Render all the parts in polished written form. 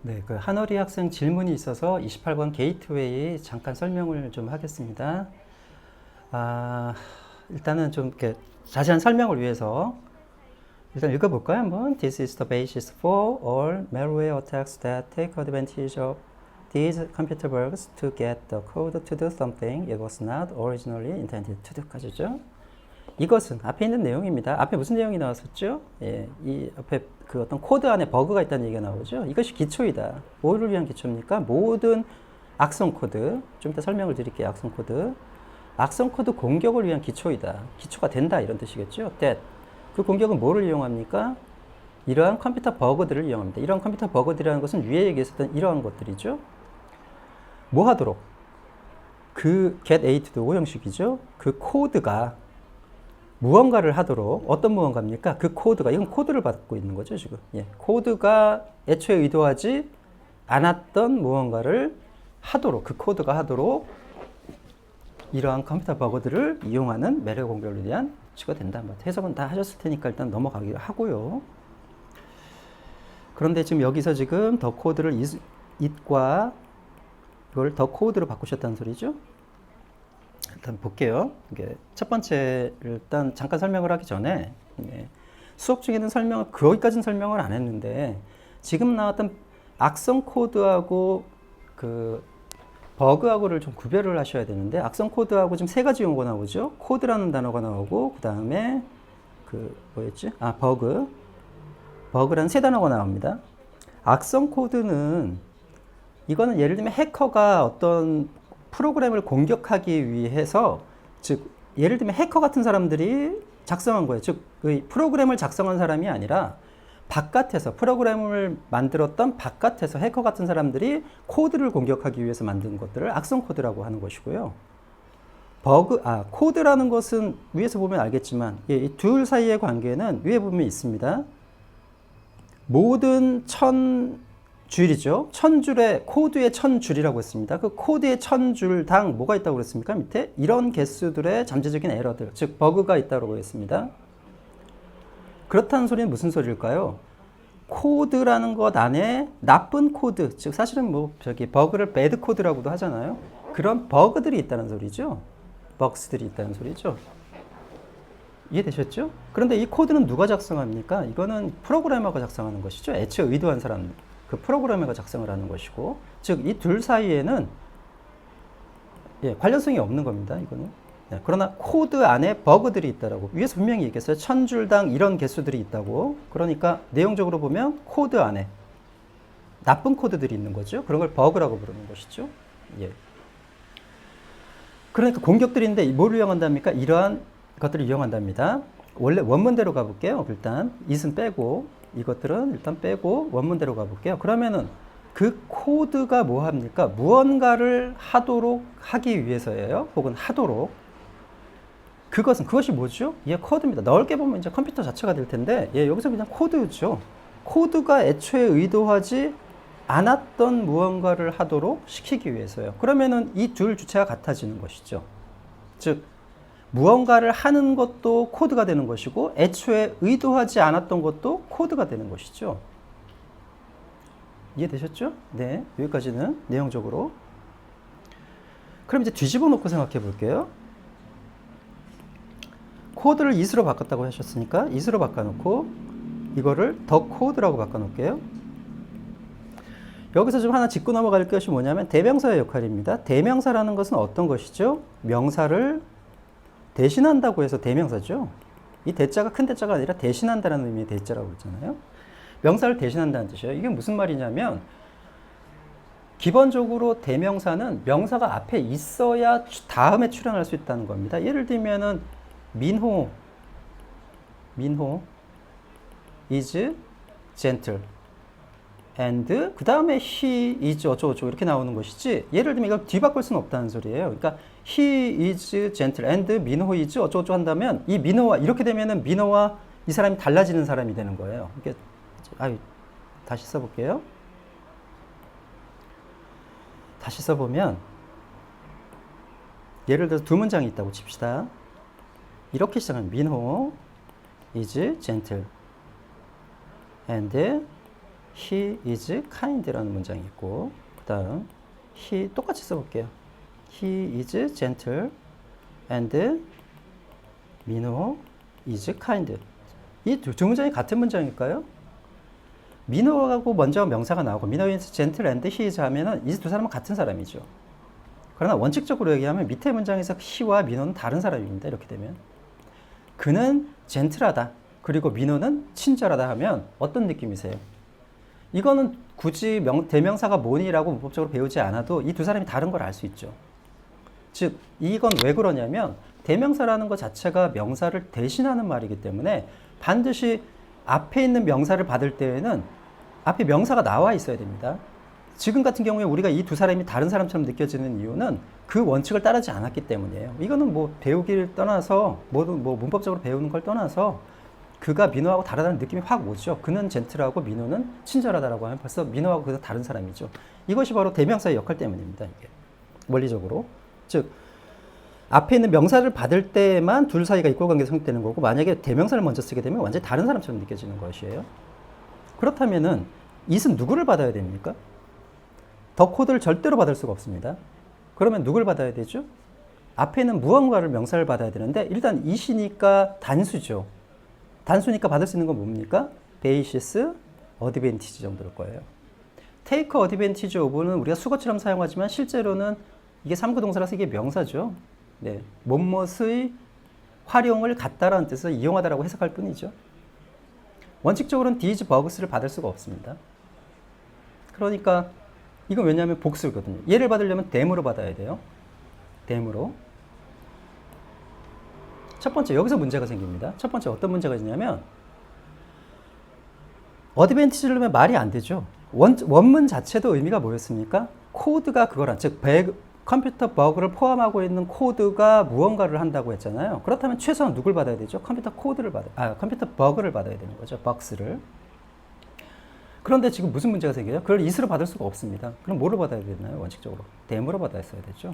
네, 그 한어리 학생 질문이 있어서 28번 게이트웨이 잠깐 설명을 좀 하겠습니다. 일단은 좀 이렇게 자세한 설명을 위해서 일단 읽어볼까요? 한번. This is the basis for all malware attacks that take advantage of these computer bugs to get the code to do something it was not originally intended to do까지죠. 이것은 앞에 있는 내용입니다. 앞에 무슨 내용이 나왔었죠? 예, 이 앞에 그 어떤 코드 안에 버그가 있다는 얘기가 나오죠. 이것이 기초이다. 뭐를 위한 기초입니까? 모든 악성 코드, 좀 이따 설명을 드릴게요. 악성 코드. 악성 코드 공격을 위한 기초이다. 기초가 된다 이런 뜻이겠죠. that. 그 공격은 뭐를 이용합니까? 이러한 컴퓨터 버그들을 이용합니다. 이러한 컴퓨터 버그들이라는 것은 위에 얘기했었던 이러한 것들이죠. 뭐 하도록? 그 get A to do 형식이죠. 그 코드가 무언가를 하도록. 어떤 무언가입니까? 그 코드가, 이건 코드를 받고 있는 거죠 지금. 예, 코드가 애초에 의도하지 않았던 무언가를 하도록, 그 코드가 하도록 이러한 컴퓨터 버그들을 이용하는 매력 공격을 위한 조치가 된다. 해석은 다 하셨을 테니까 일단 넘어가기로 하고요. 그런데 지금 여기서 지금 더 코드를 it과 이걸 더 코드로 바꾸셨다는 소리죠. 일단 볼게요. 이게 첫 번째 일단 잠깐 설명을 하기 전에 수업 중에는 거기까지는 설명을 안 했는데 지금 나왔던 악성 코드하고 그 버그하고를 좀 구별을 하셔야 되는데 악성 코드하고 지금 세 가지 용어가 나오죠. 코드라는 단어가 나오고 그 다음에 그 뭐였지? 버그라는 세 단어가 나옵니다. 악성 코드는 이거는 예를 들면 해커가 어떤 프로그램을 공격하기 위해서, 즉 예를 들면 해커 같은 사람들이 작성한 거예요. 즉 프로그램을 작성한 사람이 아니라 바깥에서 프로그램을 만들었던 바깥에서 해커 같은 사람들이 코드를 공격하기 위해서 만든 것들을 악성 코드라고 하는 것이고요. 코드라는 것은 위에서 보면 알겠지만 이 둘 사이의 관계는 위에 보면 있습니다. 모든 줄이죠. 1000줄의 코드의 1000줄이라고 했습니다. 그 코드의 1000줄당 뭐가 있다고 그랬습니까? 밑에 이런 개수들의 잠재적인 에러들, 즉 버그가 있다고 했습니다. 그렇다는 소리는 무슨 소리일까요? 코드라는 것 안에 나쁜 코드, 즉 사실은 버그를 배드 코드라고도 하잖아요. 그런 버그들이 있다는 소리죠. 버그스들이 있다는 소리죠. 이해되셨죠? 그런데 이 코드는 누가 작성합니까? 이거는 프로그래머가 작성하는 것이죠. 애초에 의도한 사람, 그 프로그래머가 작성을 하는 것이고, 즉 이 둘 사이에는 관련성이 없는 겁니다. 이거는. 그러나 코드 안에 버그들이 있다라고 위에서 분명히 얘기했어요. 1000줄당 이런 개수들이 있다고. 그러니까 내용적으로 보면 코드 안에 나쁜 코드들이 있는 거죠. 그런 걸 버그라고 부르는 것이죠. 예. 그러니까 공격들인데 뭘 이용한답니까? 이러한 것들을 이용한답니다. 원래 원문대로 가볼게요. 일단 it은 빼고 이것들은 일단 빼고 원문대로 가볼게요. 그러면은 그 코드가 뭐 합니까? 무언가를 하기 위해서예요. 혹은 하도록. 그것이 뭐죠? 코드입니다. 넓게 보면 이제 컴퓨터 자체가 될 텐데, 여기서 그냥 코드죠. 코드가 애초에 의도하지 않았던 무언가를 하도록 시키기 위해서요. 그러면은 이 둘 주체가 같아지는 것이죠. 즉, 무언가를 하는 것도 코드가 되는 것이고, 애초에 의도하지 않았던 것도 코드가 되는 것이죠. 이해되셨죠? 네, 여기까지는 내용적으로. 그럼 이제 뒤집어 놓고 생각해 볼게요. 코드를 it으로 바꿨다고 하셨으니까 it으로 바꿔놓고 이거를 더 코드라고 바꿔놓을게요. 여기서 좀 하나 짚고 넘어갈 것이 뭐냐면 대명사의 역할입니다. 대명사라는 것은 어떤 것이죠? 명사를 대신한다고 해서 대명사죠. 이 대자가 큰 대자가 아니라 대신한다는 의미의 대자라고 했잖아요. 명사를 대신한다는 뜻이에요. 이게 무슨 말이냐면 기본적으로 대명사는 명사가 앞에 있어야 다음에 출현할 수 있다는 겁니다. 예를 들면은 민호 is gentle and 그 다음에 he is 어쩌고저쩌고 이렇게 나오는 것이지, 예를 들면 이걸 뒤바꿀 수는 없다는 소리예요. 그러니까 he is gentle and 민호 is 어쩌고저쩌고 한다면 이 민호와 이렇게 되면은 민호와 이 사람이 달라지는 사람이 되는 거예요. 이게 다시 써볼게요. 다시 써보면 예를 들어서 두 문장이 있다고 칩시다. 이렇게 시작하면 민호 is gentle and he is kind라는 문장이 있고, 그 다음 he 똑같이 써볼게요. he is gentle and 민호 is kind. 이 두 문장이 같은 문장일까요? 민호하고 먼저 명사가 나오고 민호 is gentle and he is 하면은 이 두 사람은 같은 사람이죠. 그러나 원칙적으로 얘기하면 밑에 문장에서 he와 민호는 다른 사람입니다. 이렇게 되면 그는 젠틀하다 그리고 민호는 친절하다 하면 어떤 느낌이세요? 이거는 굳이 대명사가 뭐니라고 문법적으로 배우지 않아도 이 두 사람이 다른 걸 알 수 있죠. 즉 이건 왜 그러냐면 대명사라는 것 자체가 명사를 대신하는 말이기 때문에 반드시 앞에 있는 명사를 받을 때에는 앞에 명사가 나와 있어야 됩니다. 지금 같은 경우에 우리가 이 두 사람이 다른 사람처럼 느껴지는 이유는 그 원칙을 따르지 않았기 때문이에요. 이거는 뭐 배우기를 떠나서 모든 뭐 문법적으로 배우는 걸 떠나서 그가 민호하고 다르다는 느낌이 확 오죠. 그는 젠틀하고 민호는 친절하다라고 하면 벌써 민호하고 그가 다른 사람이죠. 이것이 바로 대명사의 역할 때문입니다. 이게 원리적으로. 즉 앞에 있는 명사를 받을 때만 둘 사이가 이꼴 관계가 성립되는 거고 만약에 대명사를 먼저 쓰게 되면 완전히 다른 사람처럼 느껴지는 것이에요. 그렇다면은 it은 누구를 받아야 됩니까? 더 코드를 절대로 받을 수가 없습니다. 그러면 누굴 받아야 되죠? 앞에 있는 무언가를 명사를 받아야 되는데 일단 it이니까 단수죠. 단수니까 받을 수 있는 건 뭡니까? basis, advantage 정도일 거예요. take advantage of는 우리가 수거처럼 사용하지만 실제로는 이게 3구 동사라서 이게 명사죠. 네, 뭐뭇의 활용을 갖다라는 뜻을 이용하다라고 해석할 뿐이죠. 원칙적으로는 these bugs를 받을 수가 없습니다. 그러니까 이건 왜냐하면 복수거든요. 얘를 받으려면 them으로 받아야 돼요. them으로. 첫 번째 여기서 문제가 생깁니다. 첫 번째 어떤 문제가 있냐면 어드밴티지를 넣으면 말이 안 되죠. 원문 자체도 의미가 뭐였습니까? 코드가 그거란 즉 컴퓨터 버그를 포함하고 있는 코드가 무언가를 한다고 했잖아요. 그렇다면 최소한 누굴 받아야 되죠? 컴퓨터 버그를 받아야 되는 거죠. 버그를. 그런데 지금 무슨 문제가 생겨요? 그걸 it으로 받을 수가 없습니다. 그럼 뭐로 받아야 되나요? 원칙적으로 them으로 받았어야 되죠.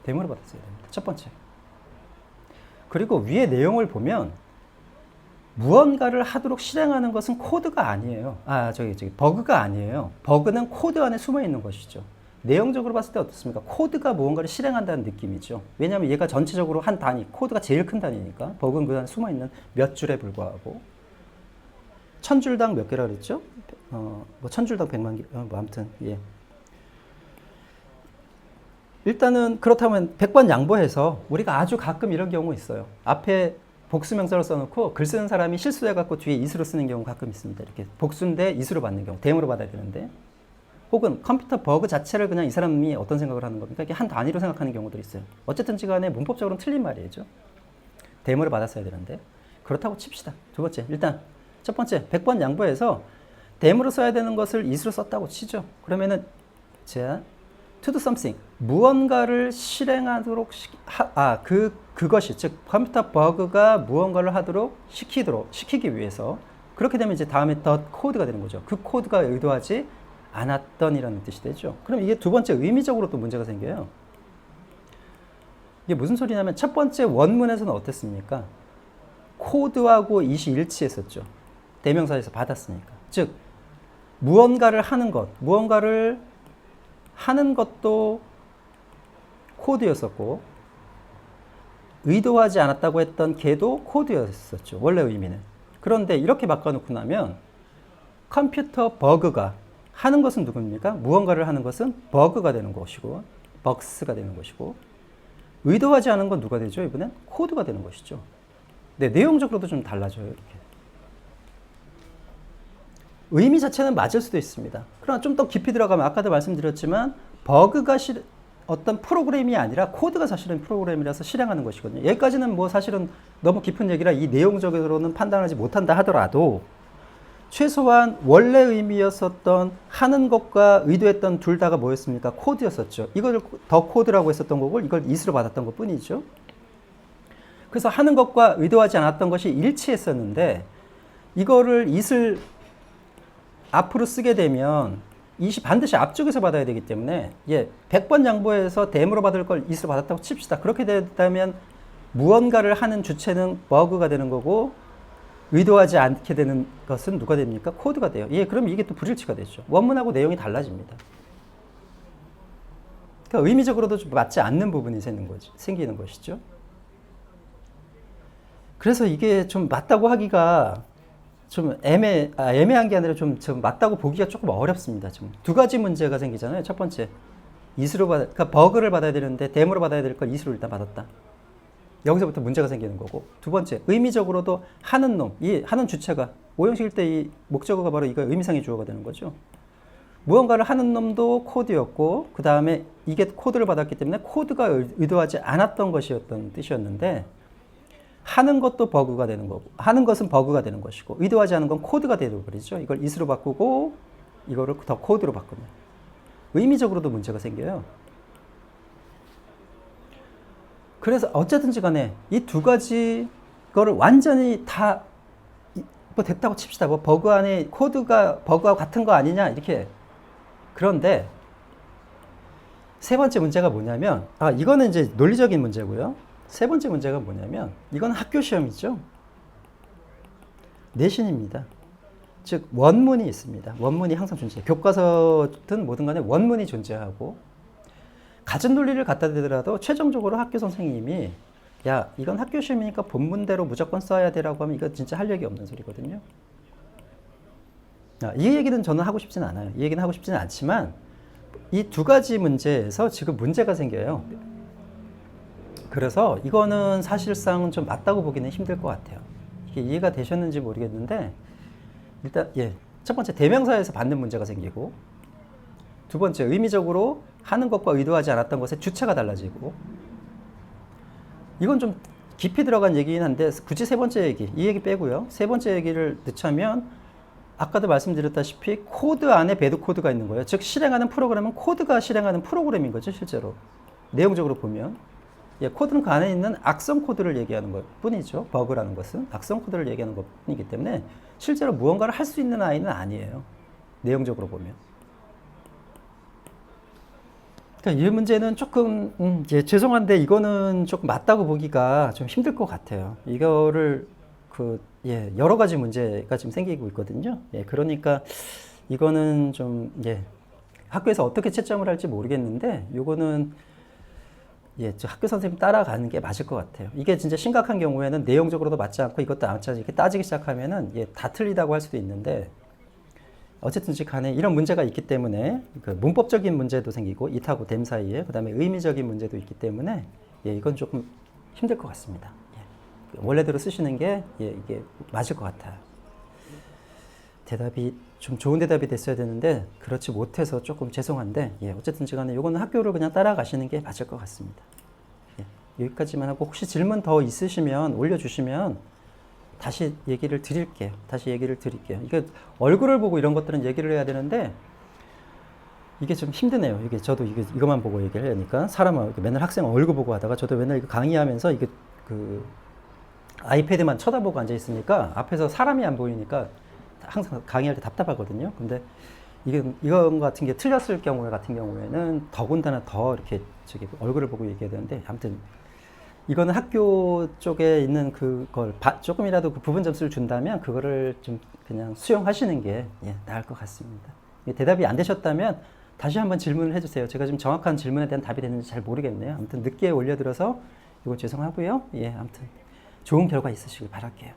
them으로 받았어야 됩니다. 첫 번째. 그리고 위의 내용을 보면 무언가를 하도록 실행하는 것은 코드가 아니에요. 버그가 아니에요. 버그는 코드 안에 숨어 있는 것이죠. 내용적으로 봤을 때 어떻습니까? 코드가 무언가를 실행한다는 느낌이죠. 왜냐하면 얘가 전체적으로 한 단위, 코드가 제일 큰 단위니까 버그는 그 안에 숨어 있는 몇 줄에 불과하고 1000줄당 몇 개라 그랬죠? 1000줄당 100만 개, 아무튼 예. 일단은 그렇다면 100번 양보해서 우리가 아주 가끔 이런 경우 있어요. 앞에 복수명사를 써놓고 글 쓰는 사람이 실수해갖고 뒤에 it으로 쓰는 경우 가끔 있습니다. 이렇게 복수인데 it으로 받는 경우, them으로 받아야 되는데 혹은 컴퓨터 버그 자체를 그냥 이 사람이 어떤 생각을 하는 겁니까? 이게 한 단위로 생각하는 경우들이 있어요. 어쨌든 간에 문법적으로는 틀린 말이죠. them으로 받았어야 되는데 그렇다고 칩시다. 두 번째, 일단 첫 번째 100번 양보해서 them으로 써야 되는 것을 it으로 썼다고 치죠. 그러면은 자 to do something 무언가를 실행하도록 그것이 즉 컴퓨터 버그가 무언가를 하도록 시키기 위해서 그렇게 되면 이제 다음에 the code가 되는 거죠. 그 코드가 의도하지 않았던이라는 뜻이 되죠. 그럼 이게 두 번째 의미적으로 또 문제가 생겨요. 이게 무슨 소리냐면 첫 번째 원문에서는 어땠습니까? 코드하고 it이 일치했었죠. 대명사에서 받았으니까. 즉 무언가를 하는 것도 코드였었고 의도하지 않았다고 했던 걔도 코드였었죠. 원래 의미는. 그런데 이렇게 바꿔놓고 나면 컴퓨터 버그가 하는 것은 누굽니까? 무언가를 하는 것은 버그가 되는 것이고 버그스가 되는 것이고 의도하지 않은 건 누가 되죠? 이번엔 코드가 되는 것이죠. 네, 내용적으로도 좀 달라져요. 이렇게. 의미 자체는 맞을 수도 있습니다. 그러나 좀 더 깊이 들어가면 아까도 말씀드렸지만 버그가 어떤 프로그램이 아니라 코드가 사실은 프로그램이라서 실행하는 것이거든요. 여기까지는 뭐 사실은 너무 깊은 얘기라 이 내용적으로는 판단하지 못한다 하더라도 최소한 원래 의미였었던 하는 것과 의도했던 둘 다가 뭐였습니까? 코드였었죠. 이걸 더 코드라고 했었던 거고 이걸 it으로 받았던 것 뿐이죠. 그래서 하는 것과 의도하지 않았던 것이 일치했었는데 이거를 it을 앞으로 쓰게 되면 it이 반드시 앞쪽에서 받아야 되기 때문에 100번 양보해서 them으로 받을 걸 it으로 받았다고 칩시다. 그렇게 된다면 무언가를 하는 주체는 버그가 되는 거고 의도하지 않게 되는 것은 누가 됩니까? 코드가 돼요. 예, 그럼 이게 또 불일치가 되죠. 원문하고 내용이 달라집니다. 그러니까 의미적으로도 좀 맞지 않는 부분이 생기는 것이죠. 그래서 이게 좀 맞다고 하기가 좀 애매한 게 아니라 좀 맞다고 보기가 조금 어렵습니다. 좀 두 가지 문제가 생기잖아요. 첫 번째, 그러니까 버그를 받아야 되는데 데모로 받아야 될 걸 이수로 일단 받았다. 여기서부터 문제가 생기는 거고. 두 번째, 의미적으로도 하는 놈, 이 하는 주체가 오형식일 때 이 목적어가 바로 이거 의미상의 주어가 되는 거죠. 무언가를 하는 놈도 코드였고, 그 다음에 이게 코드를 받았기 때문에 코드가 의도하지 않았던 것이었던 뜻이었는데, 하는 것도 버그가 되는 거고, 하는 것은 버그가 되는 것이고, 의도하지 않은 건 코드가 되어버리죠. 이걸 is로 바꾸고, 이거를 더 코드로 바꾸면. 의미적으로도 문제가 생겨요. 그래서 어쨌든지 간에 이 두 가지 거를 완전히 다 뭐 됐다고 칩시다. 뭐 버그 안에 코드가 버그와 같은 거 아니냐 이렇게. 그런데 세 번째 문제가 뭐냐면 이거는 이제 논리적인 문제고요. 세 번째 문제가 뭐냐면 이건 학교 시험이죠. 내신입니다. 즉 원문이 있습니다. 원문이 항상 존재해요. 교과서든 뭐든 간에 원문이 존재하고 가진 논리를 갖다 대더라도 최종적으로 학교 선생님이 야 이건 학교 시험이니까 본문대로 무조건 써야 되라고 하면 이거 진짜 할 얘기 없는 소리거든요. 이 얘기는 저는 하고 싶지는 않아요. 이 얘기는 하고 싶지는 않지만 이 두 가지 문제에서 지금 문제가 생겨요. 그래서 이거는 사실상 좀 맞다고 보기는 힘들 것 같아요. 이게 이해가 되셨는지 모르겠는데 일단 첫 번째 대명사에서 받는 문제가 생기고 두 번째 의미적으로 하는 것과 의도하지 않았던 것의 주체가 달라지고 이건 좀 깊이 들어간 얘기긴 한데 굳이 세 번째 얘기 이 얘기 빼고요. 세 번째 얘기를 넣자면 아까도 말씀드렸다시피 코드 안에 배드 코드가 있는 거예요. 즉 실행하는 프로그램은 코드가 실행하는 프로그램인 거죠. 실제로 내용적으로 보면 코드는 그 안에 있는 악성 코드를 얘기하는 것 뿐이죠. 버그라는 것은 악성 코드를 얘기하는 것 뿐이기 때문에 실제로 무언가를 할 수 있는 아이는 아니에요. 내용적으로 보면. 그러니까 이 문제는 조금 죄송한데 이거는 조금 맞다고 보기가 좀 힘들 것 같아요. 이거를 여러 가지 문제가 지금 생기고 있거든요. 그러니까 이거는 좀 학교에서 어떻게 채점을 할지 모르겠는데 이거는 학교 선생님 따라가는 게 맞을 것 같아요. 이게 진짜 심각한 경우에는 내용적으로도 맞지 않고 이것도 안 맞지 이렇게 따지기 시작하면은 다 틀리다고 할 수도 있는데 어쨌든지 간에 이런 문제가 있기 때문에 그 문법적인 문제도 생기고 it하고 them 사이에 그 다음에 의미적인 문제도 있기 때문에 이건 조금 힘들 것 같습니다. 원래대로 쓰시는 게 이게 맞을 것 같아요. 대답이 좀 좋은 대답이 됐어야 되는데 그렇지 못해서 조금 죄송한데 어쨌든지 간에 이거는 학교를 그냥 따라가시는 게 맞을 것 같습니다. 여기까지만 하고 혹시 질문 더 있으시면 올려주시면 다시 얘기를 드릴게요. 이게 얼굴을 보고 이런 것들은 얘기를 해야 되는데 이게 좀 힘드네요. 이게 저도 이것만 보고 얘기를 하니까 사람은 맨날 학생 얼굴 보고 하다가 저도 맨날 이거 강의하면서 이게 아이패드만 쳐다보고 앉아 있으니까 앞에서 사람이 안 보이니까 항상 강의할 때 답답하거든요. 근데 이건 같은 게 틀렸을 같은 경우에는 더군다나 더 이렇게 얼굴을 보고 얘기해야 되는데 아무튼 이거는 학교 쪽에 있는 그걸 조금이라도 그 부분 점수를 준다면 그거를 좀 그냥 수용하시는 게 나을 것 같습니다. 대답이 안 되셨다면 다시 한번 질문을 해주세요. 제가 지금 정확한 질문에 대한 답이 됐는지 잘 모르겠네요. 아무튼 늦게 올려드려서 이거 죄송하고요. 아무튼 좋은 결과 있으시길 바랄게요.